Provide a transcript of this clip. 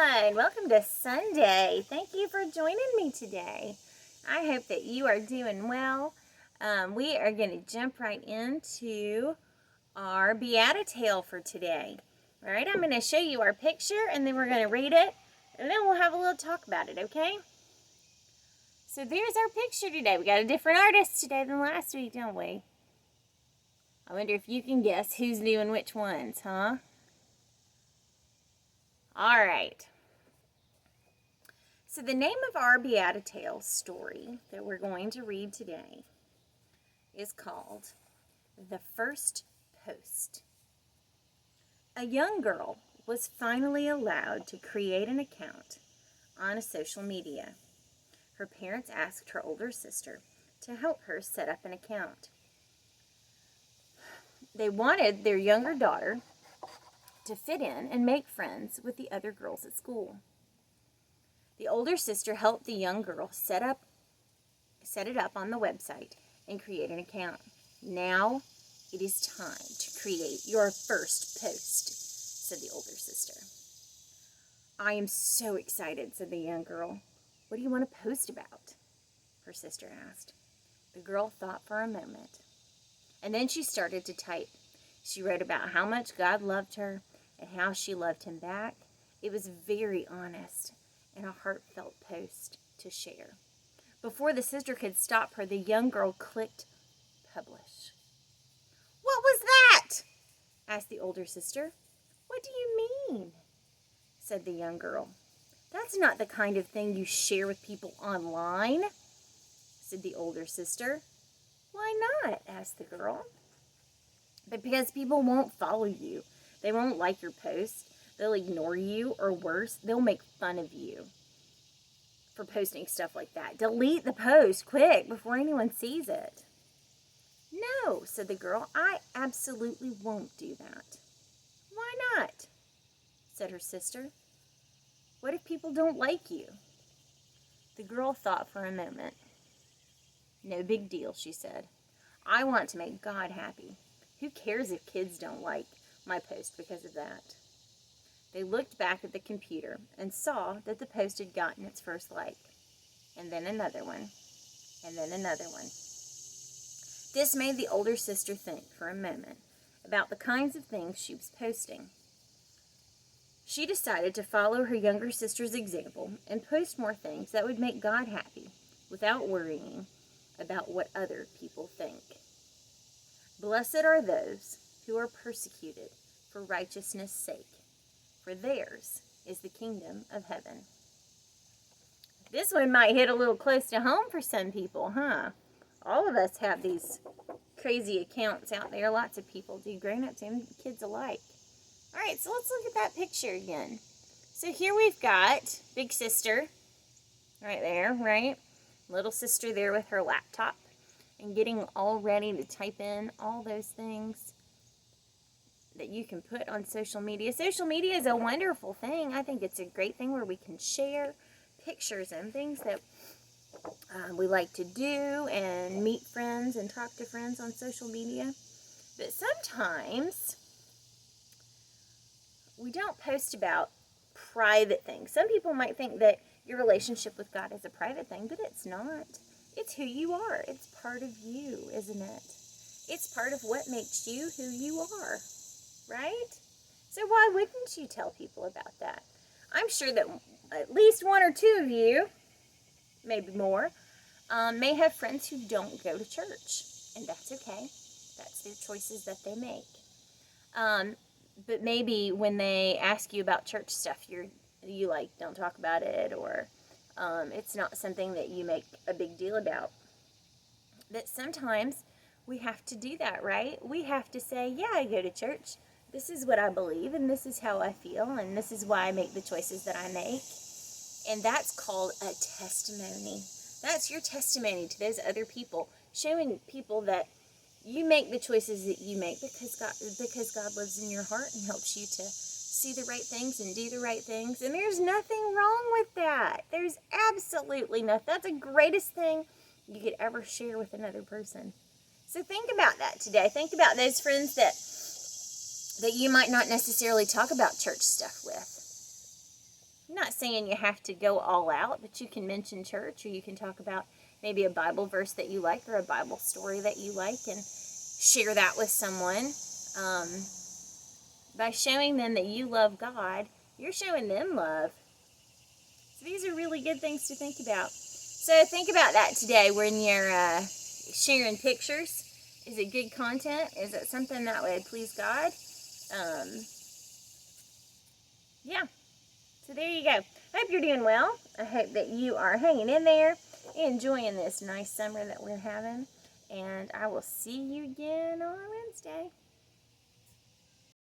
everyone. Welcome to Sunday. Thank you for joining me today. I hope that you are doing well. We are going to jump right into our Beatitale for today. All right, I'm going to show you our picture and then we're going to read it and then we'll have a little talk about it, okay? So there's our picture today. We got a different artist today than last week, don't we? I wonder if you can guess who's doing which ones, huh? All right. So the name of our Beatitale story that we're going to read today is called The First Post. A young girl was finally allowed to create an account on a social media. Her parents asked her older sister to help her set up an account. They wanted their younger daughter to fit in and make friends with the other girls at school. The older sister helped the young girl set it up on the website and create an account. Now it is time to create your first post, said the older sister. I am so excited, said the young girl. What do you want to post about? Her sister asked. The girl thought for a moment, and then she started to type. She wrote about how much God loved her and how she loved him back. It was very honest and a heartfelt post to share. Before the sister could stop her, the young girl clicked publish. What was that? Asked the older sister. What do you mean? Said the young girl. That's not the kind of thing you share with people online, said the older sister. Why not? Asked the girl. Because people won't follow you. They won't like your post. They'll ignore you, or worse, they'll make fun of you for posting stuff like that. Delete the post quick before anyone sees it. No, said the girl, I absolutely won't do that. Why not? Said her sister. What if people don't like you? The girl thought for a moment. No big deal, she said. I want to make God happy. Who cares if kids don't like my post because of that? They looked back at the computer and saw that the post had gotten its first like, and then another one, and then another one. This made the older sister think for a moment about the kinds of things she was posting. She decided to follow her younger sister's example and post more things that would make God happy without worrying about what other people think. Blessed are those who are persecuted for righteousness' sake, for theirs is the kingdom of heaven. This one might hit a little close to home for some people, huh? All of us have these crazy accounts out there. Lots of people do, grown-ups and kids alike. All right, so let's look at that picture again. So here we've got big sister right there, right? Little sister there with her laptop and getting all ready to type in all those things that you can put on social media. Social media is a wonderful thing. I think it's a great thing where we can share pictures and things that we like to do and meet friends and talk to friends on social media. But sometimes we don't post about private things. Some people might think that your relationship with God is a private thing, but it's not. It's who you are. It's part of you, isn't it? It's part of what makes you who you are. Right? So why wouldn't you tell people about that? I'm sure that at least one or two of you, maybe more, may have friends who don't go to church. And that's okay. That's their choices that they make. But maybe when they ask you about church stuff, you like don't talk about it, or it's not something that you make a big deal about. But sometimes we have to do that, right? We have to say, yeah, I go to church. This is what I believe, and this is how I feel, and this is why I make the choices that I make. And that's called a testimony. That's your testimony to those other people, showing people that you make the choices that you make because God lives in your heart and helps you to see the right things and do the right things. And there's nothing wrong with that. There's absolutely nothing. That's the greatest thing you could ever share with another person. So think about that today. Think about those friends that you might not necessarily talk about church stuff with. I'm not saying you have to go all out, but you can mention church, or you can talk about maybe a Bible verse that you like or a Bible story that you like and share that with someone. By showing them that you love God, you're showing them love. So these are really good things to think about. So think about that today when you're sharing pictures. Is it good content? Is it something that would please God? Yeah. So there you go. I hope you're doing well. I hope that you are hanging in there, enjoying this nice summer that we're having. And I will see you again on Wednesday.